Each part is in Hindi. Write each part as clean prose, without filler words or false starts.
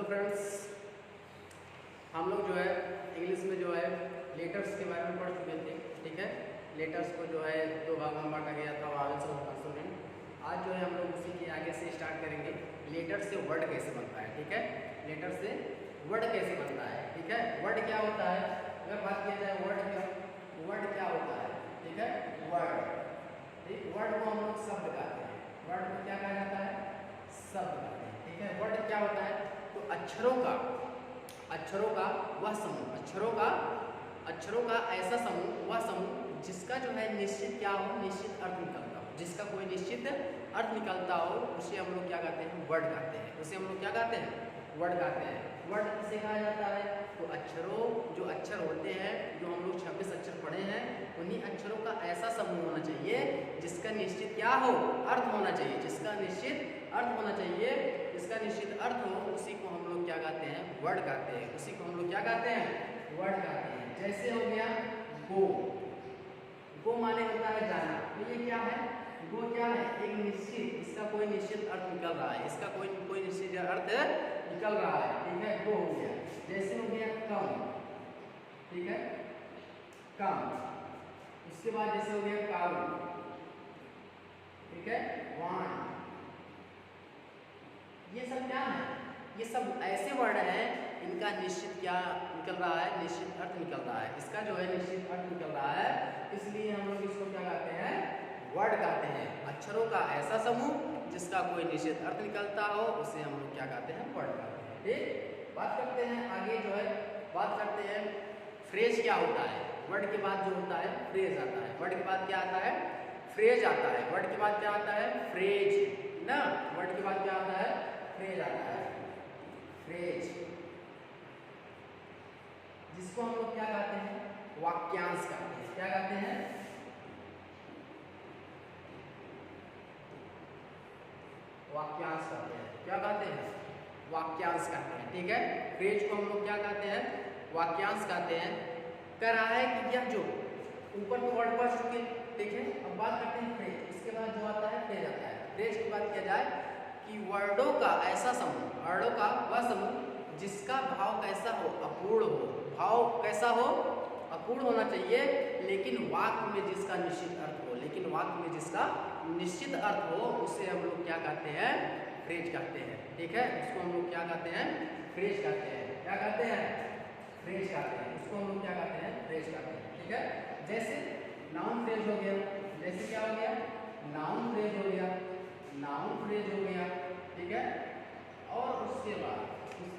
फ्रेंड्स, हम लोग जो है इंग्लिश में जो है लेटर्स के बारे में पढ़ चुके थे। ठीक है, लेटर्स को जो है दो भाग में बांटा गया था, वावेल्स और कॉन्सोनेंट। आज जो है हम लोग उसी के आगे से स्टार्ट करेंगे। लेटर से वर्ड कैसे बनता है। ठीक है, लेटर से वर्ड कैसे बनता है। ठीक है, वर्ड क्या होता है, अगर बात किया जाए वर्ड क्या होता है। ठीक है, वर्ड को हम लोग शब्द कहते हैं। वर्ड को क्या कहा जाता है, शब्द कहते हैं। ठीक है, वर्ड क्या होता है, तो अक्षरों का वह समूह, अक्षरों का ऐसा समूह, वह समूह जिसका जो है निश्चित क्या हो, निश्चित अर्थ निकलता हो। जिसका कोई निश्चित अर्थ निकलता हो उसे हम लोग क्या कहते हैं, वर्ड कहते हैं। उसे हम लोग क्या कहते हैं, वर्ड कहते हैं। वर्ड किसे कहा जाता है, तो जो अक्षर होते हैं, जो हम लोग 26 अक्षर पढ़े हैं, उन्हीं अक्षरों का ऐसा समूह होना चाहिए जिसका निश्चित क्या हो, अर्थ होना चाहिए। जिसका निश्चित अर्थ होना चाहिए, जिसका निश्चित अर्थ हो, उसी को हम लोग क्या कहते हैं, वर्ड कहते हैं। उसी को हम लोग क्या कहते हैं, वर्ड कहते हैं। जैसे हो गया गो माने होता है जाना। तो ये क्या है, गो क्या है, एक निश्चित, इसका कोई निश्चित अर्थ निकल रहा है, इसका कोई निश्चित अर्थ निकल रहा है। ठीक है, गो हो गया। जैसे हो गया कम। ठीक है, कम। उसके बाद जैसे हो गया काऊ। ठीक है, वान। ये सब क्या है, ये सब ऐसे वर्ड हैं, इनका निश्चित क्या निकल रहा है, निश्चित अर्थ निकल रहा है। इसका जो है निश्चित अर्थ निकल रहा है, इसलिए हम लोग इसको क्या कहते हैं, वर्ड कहते हैं। अक्षरों का ऐसा समूह जिसका कोई निश्चित अर्थ निकलता हो, उसे हम लोग क्या कहते हैं, वर्ड कहते हैं। ठीक, बात करते हैं आगे, जो है बात करते हैं फ्रेज क्या होता है। वर्ड के बाद जो होता है फ्रेज आता है। वर्ड के बाद क्या आता है, फ्रेज आता है। वर्ड के बाद क्या आता है, फ्रेज ना। वर्ड के बाद क्या आता है, फ्रेज आता है। फ्रेज, जिसको हम लोग क्या कहते हैं, वाक्यांश कहते हैं। क्या कहते हैं, वाक्यांश कहते हैं। क्या कहते हैं, वाक्यांश कहते हैं। ठीक है, फ्रेज को हम लोग क्या कहते हैं, वाक्यांश कहते हैं। कह रहा है कि यह जो ऊपर तो वर्ड पढ़ चुके। ठीक है, अब बात करते हैं फ्रेज। इसके बाद जो आता है फ्रेज आता है। फ्रेज की बात किया जाए कि वर्डों का ऐसा समूह, वर्डों का वह समूह जिसका भाव कैसा हो, अपूर्ण हो। भाव कैसा हो, अपूर्ण होना चाहिए, लेकिन वाक्य में जिसका निश्चित अर्थ हो। लेकिन वाक्य में जिसका निश्चित अर्थ हो, उसे हम लोग क्या कहते हैं, फ्रेज कहते हैं। ठीक है, उसको हम लोग क्या कहते हैं, फ्रेज कहते हैं। क्या कहते हैं, फ्रेज कहते हैं। उसको हम लोग क्या कहते हैं, फ्रेज कहते हैं। ठीक है, जैसे नाउन फ्रेज हो गया। जैसे क्या हो गया, नाउन फ्रेज हो गया, नाउन फ्रेज हो गया। ठीक है, और उसके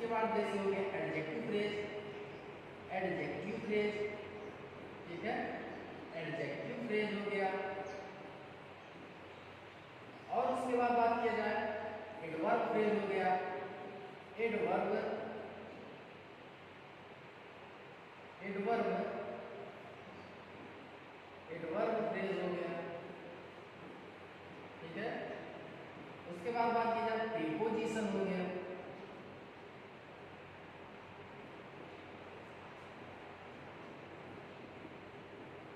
बाद जैसे हो गया एडजेक्टिव फ्रेज, एडजेक्टिव फ्रेज। ठीक है, एडजेक्टिव फ्रेज हो गया। और उसके बाद बात किया जाए एडवर्ब फ्रेज हो गया, एडवर्ब फ्रेज हो गया। ठीक है, उसके बाद बात की जाए प्रीपोजिशन हो गया।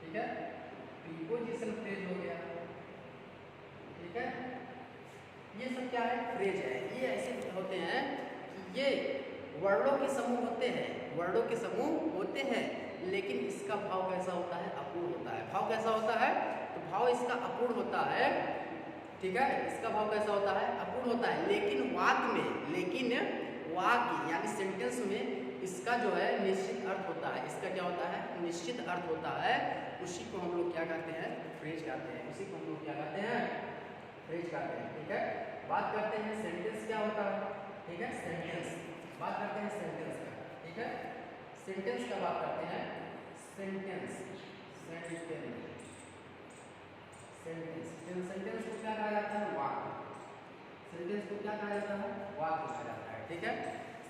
ठीक है, प्रीपोजिशन फ्रेज हो गया। ठीक है, ये सब क्या है, फ्रेज है। ये ऐसे होते हैं कि ये वर्डों के समूह होते हैं, वर्डों के समूह होते हैं, लेकिन इसका भाव कैसा होता है, अपूर्ण होता है। भाव कैसा होता है, तो भाव इसका अपूर्ण होता है। ठीक है, इसका भाव कैसा होता है, अपूर्ण होता है। लेकिन वाक्य यानी सेंटेंस में इसका जो है निश्चित अर्थ होता है। इसका क्या होता है, निश्चित अर्थ होता है। उसी को हम लोग क्या कहते हैं, फ्रेज कहते हैं। उसी को हम लोग क्या कहते हैं, फ्रेज कहते हैं। ठीक है, बात करते हैं सेंटेंस क्या होता है। ठीक है, सेंटेंस, बात करते हैं सेंटेंस का। ठीक है, सेंटेंस का बात करते हैं, सेंटेंस को क्या कहा जाता है, वाक्य। सेंटेंस को क्या कहा जाता है, वाक्य कहा जाता है। ठीक है,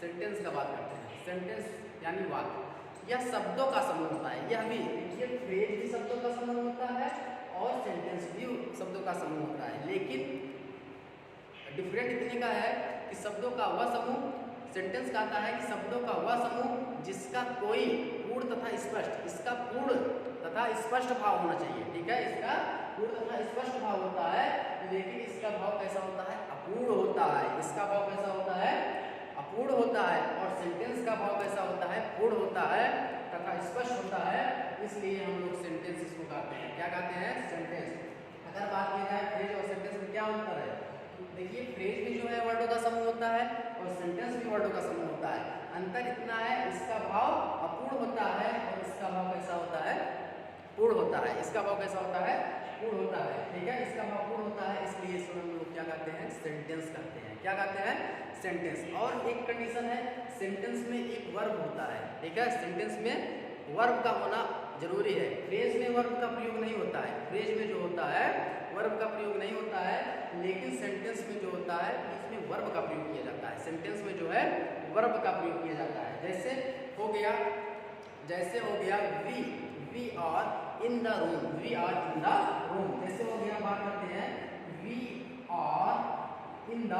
सेंटेंस का बात करते हैं। सेंटेंस यानी वाक्य, यह शब्दों का समूह होता है। यह भी देखिए, फ्रेज भी शब्दों का समूह होता है और सेंटेंस भी शब्दों का समूह होता है। लेकिन डिफरेंट इतने का है कि शब्दों का वह समूह, सेंटेंस कहता है कि शब्दों का वह समूह जिसका कोई पूर्ण तथा स्पष्ट, इसका पूर्ण तथा स्पष्ट भाव होना चाहिए। ठीक है, इसका पूर्ण तथा स्पष्ट भाव होता है, लेकिन इसका भाव कैसा होता है, अपूर्ण होता है। इसका भाव कैसा होता है, अपूर्ण होता होता है और सेंटेंस का भाव कैसा होता है, पूर्ण होता है तथा स्पष्ट होता है, इसलिए हम लोग सेंटेंस इसको कहते हैं। क्या कहते हैं? सेंटेंस। अगर बात की जाए फ्रेज और सेंटेंस में क्या अंतर है, तो देखिए फ्रेज भी जो है वर्डों का समूह होता है और सेंटेंस भी वर्डों का समूह होता है। अंतर इतना है, इसका भाव अपूर्ण होता है और इसका भाव कैसा होता है, पूर्ण होता है। इसका भाव कैसा होता है, पूर्ण होता है। ठीक है, इसका भाव पूर्ण होता है, इसलिए इसको हम लोग क्या कहते हैं, सेंटेंस कहते हैं। क्या कहते हैं? सेंटेंस। और एक कंडीशन है, सेंटेंस में एक वर्ब होता है। ठीक है, सेंटेंस में वर्ब का होना जरूरी है। फ्रेज में वर्ब का प्रयोग नहीं होता है, फ्रेज में जो होता है वर्ब का प्रयोग नहीं होता है, लेकिन सेंटेंस में जो होता है इसमें वर्ब का प्रयोग किया जाता है। सेंटेंस में जो है वर्ब का प्रयोग किया जाता है। जैसे हो गया we are in the room, we are in the room. जैसे हो गया, बात करते हैं we are in the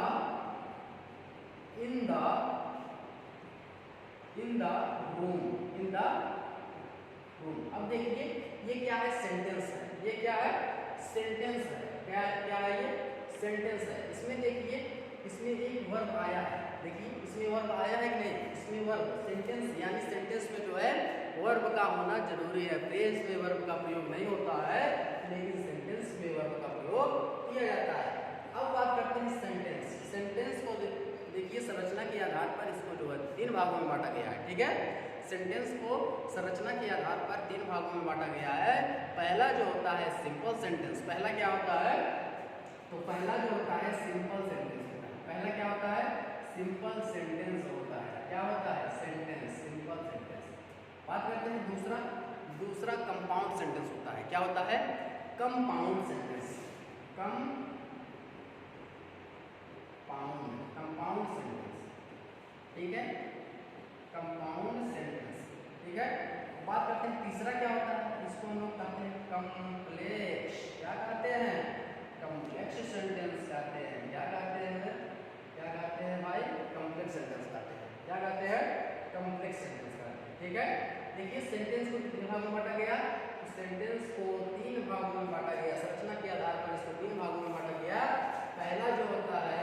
room. अब देखिए ये क्या है, सेंटेंस है। ये क्या है? सेंटेंस है। क्या है ये? सेंटेंस है। इसमें देखिए, इसमें एक वर्ब आया है। देखिए इसमें वर्ब आया है कि नहीं? इसमें वर्ब, सेंटेंस यानी सेंटेंस में जो है वर्ब का होना जरूरी है। फ्रेज में वर्ब का प्रयोग नहीं होता है, लेकिन सेंटेंस में वर्ब का प्रयोग किया जाता है। अब बात करते हैं सेंटेंस। सेंटेंस को देखिए संरचना के आधार पर इसको जो है 3 भागों में बांटा गया है। ठीक है, सेंटेंस को संरचना के आधार पर 3 भागों में बांटा गया है। पहला जो होता है सिंपल सेंटेंस। पहला क्या होता है? तो पहला जो होता है सिंपल सेंटेंस होता है। पहला क्या होता है? सिंपल सेंटेंस होता है। क्या होता है? Sentence, simple sentence. बात करते हैं दूसरा कंपाउंड सेंटेंस होता है। क्या होता है? Compound sentence. Compound sentence. ठीक है, कंपाउंड सेंटेंस। ठीक है, बात करते हैं तीसरा क्या होता है, इसको हम लोग कहते हैं कॉम्प्लेक्स। क्या कहते हैं? कॉम्प्लेक्स सेंटेंस कहते हैं। क्या कहते हैं भाई? कॉम्प्लेक्स सेंटेंस कहते हैं। क्या कहते हैं? कॉम्प्लेक्स सेंटेंस कहते हैं। ठीक है, देखिए सेंटेंस को कितने भागों में बांटा गया? सेंटेंस को 3 भागों में बांटा गया। संरचना के आधार पर इसको 3 भागों में बांटा गया। पहला जो होता है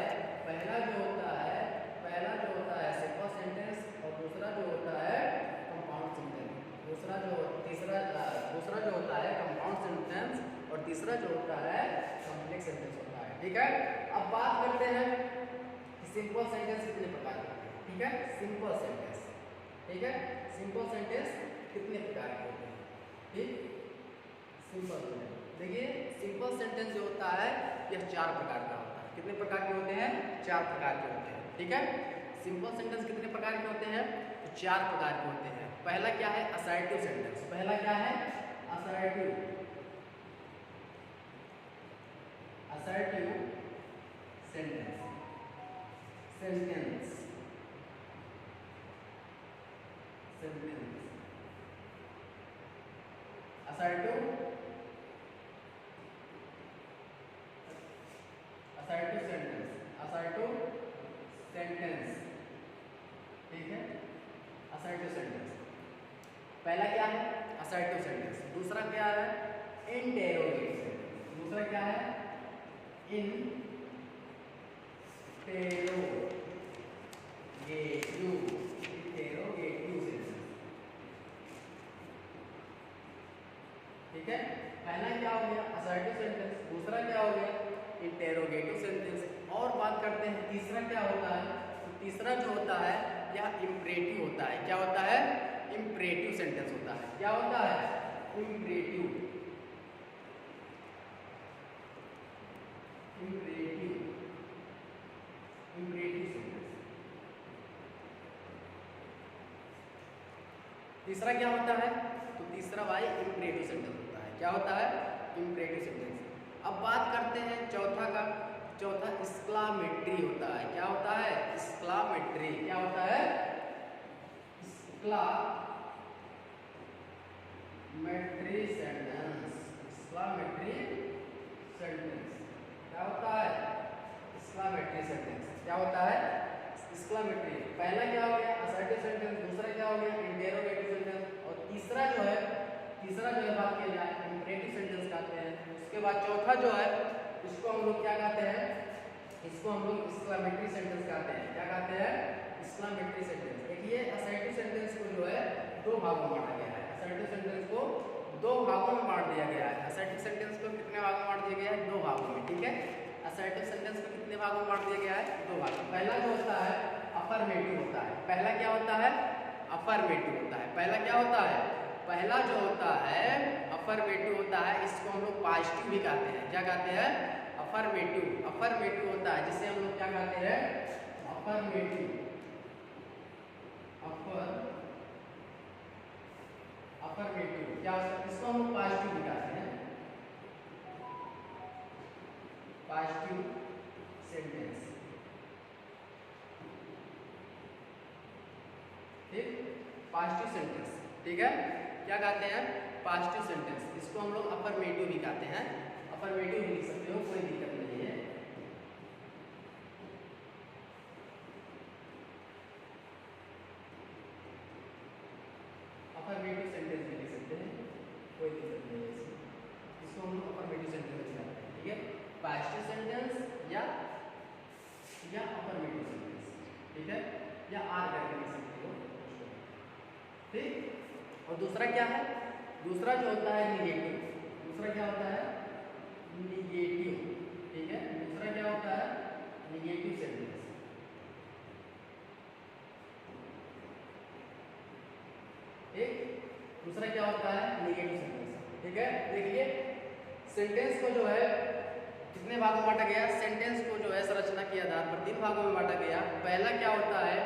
सिंपल सेंटेंस, और दूसरा जो होता है कंपाउंड सेंटेंस। दूसरा जो होता है कंपाउंड सेंटेंस, और तीसरा जो होता है कॉम्प्लेक्स सेंटेंस होता है। ठीक है, अब बात करते हैं कि सिंपल सेंटेंस कितने प्रकार के होते हैं। ठीक है, सिंपल सेंटेंस। ठीक है, सिंपल सेंटेंस कितने प्रकार के होते हैं? ठीक, सिंपल सेंटेंस देखिए, सिंपल सेंटेंस जो होता है यह 4 प्रकार का होता है। कितने प्रकार के होते हैं? 4 प्रकार के होते हैं। ठीक है, सिंपल सेंटेंस कितने प्रकार के होते हैं? तो 4 प्रकार के होते हैं। पहला क्या है? Assertive sentence. पहला क्या है? Assertive sentence. Assertive sentence. ठीक है, असर्टिव सेंटेंस। पहला क्या है? Assertive sentence. दूसरा क्या है? Interrogative sentence. दूसरा क्या है? Interrogative sentence. ठीक है, पहला क्या हो गया? Assertive sentence. दूसरा क्या हो गया? Interrogative sentence. और बात करते हैं तीसरा क्या होता है? तो तीसरा जो होता है यह इम्परेटिव होता है। क्या होता है? इम्परेटिव सेंटेंस होता है। क्या होता है? Imperative sentence. तीसरा क्या होता है? तो तीसरा भाई इम्परेटिव सेंटेंस होता है। क्या होता है? Imperative sentence. अब बात करते हैं चौथा का। चौथा एक्सक्लामेटरी होता है। क्या होता है? एक्सक्लामेटरी। क्या होता है? Exclamatory sentence. एक्सक्लामेटरी सेंटेंस क्या होता है? एक्सक्लामेटरी सेंटेंस क्या होता है? एक्सक्लामेटरी। पहला क्या हो गया? Assertive sentence. दूसरा क्या हो गया? Interrogative sentence. और तीसरा जो है बात की जाए इम्परेटिव सेंटेंस कहते हैं। उसके बाद चौथा जो है इसको हम लोग क्या कहते हैं? इसको हम लोग एक्सक्लामेटरी सेंटेंस कहते हैं। क्या कहते हैं? Exclamatory sentence. देखिए असर्टिव सेंटेंस को जो है दो भागों में बांटा गया है। असर्टिव सेंटेंस को दो भागों में बांट दिया गया है। असर्टिव सेंटेंस को कितने भागों में बांट दिया गया है? दो भागों में, ठीक है। असर्टिव सेंटेंस को कितने भागों में बांट दिया गया है? दो भागों में। पहला जो होता है अफर्मेटिव होता है। पहला क्या होता है? अफर्मेटिव होता है। पहला क्या होता है? पहला जो होता है अफर्मेटिव होता है। इसको हम लोग पॉजिटिव भी कहते हैं। क्या कहते हैं? अफर्मेटिव। अफर्मेटिव होता है जिसे हम लोग क्या कहते हैं? अफर्मेटिव। अफर्मेटिव क्या होता है? इसको हम लोग पॉजिटिव भी कहते हैं। पॉजिटिव सेंटेंस, ठीक। पॉजिटिव सेंटेंस, ठीक है। क्या कहते हैं? Positive sentence. इसको हम लोग अफर्मेटिव भी कहते हैं। अफर्मेटिव भी लिख सकते हो, कोई दिक्कत नहीं है। अफर्मेटिव सेंटेंस भी लिख सकते हैं, कोई दिक्कत नहीं है इसमें। इसको हम लोग अफर्मेटिव सेंटेंस कहते हैं, ठीक है। पॉजिटिव सेंटेंस या अफर्मेटिव सेंटेंस, ठीक है, या आर करके लिख सकते हो, ठीक। और दूसरा क्या है? दूसरा जो होता है निगेटिव। दूसरा क्या होता है? निगेटिव, ठीक है। दूसरा क्या होता है? निगेटिव सेंटेंस, ठीक। दूसरा क्या होता है? निगेटिव सेंटेंस, ठीक है। देखिए सेंटेंस को जो है कितने भागों में बांटा गया? सेंटेंस को जो है संरचना के आधार पर 3 भागों में बांटा गया। पहला क्या होता है?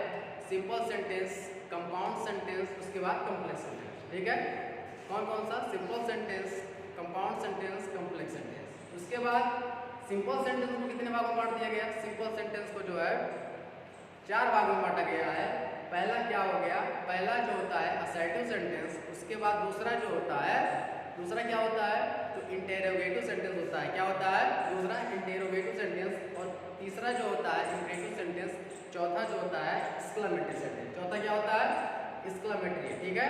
सिंपल सेंटेंस, कंपाउंड सेंटेंस, उसके बाद कॉम्प्लेक्स सेंटेंस, ठीक है। कौन कौन सा? Simple sentence, compound sentence, complex sentence. उसके बाद सिंपल सेंटेंस को कितने भागों में बांट दिया गया? सिंपल सेंटेंस को जो है 4 भागों में बांटा गया है। पहला क्या हो गया? पहला जो होता है असर्टिव सेंटेंस, उसके बाद दूसरा जो होता है, दूसरा क्या होता है? तो इंटेरोगेटिव सेंटेंस होता है। क्या होता है? दूसरा इंटेरोगेटिव सेंटेंस। और तीसरा जो होता है इंपरेटिव सेंटेंस। चौथा जो होता है एक्सक्लेमेटरी सेंटेंस। चौथा क्या होता है? एक्सक्लेमेटरी, ठीक है।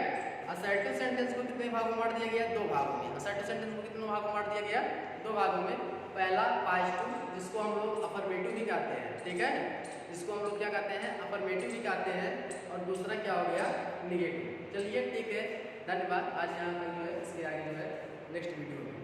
असर्टिव सेंटेंस को कितने भागों में बांट दिया गया? 2 भागों में। असर्टिव सेंटेंस को कितने भागों में बांट दिया गया? 2 भागों में। पहला पॉजिटिव, जिसको हम लोग अफर्मेटिव भी कहते हैं, ठीक है। जिसको हम लोग क्या कहते हैं? अफर्मेटिव भी कहते हैं। और दूसरा क्या हो गया? निगेटिव। चलिए ठीक है, धन्यवाद। आज यहाँ पर जो है इसके आगे जो है नेक्स्ट वीडियो में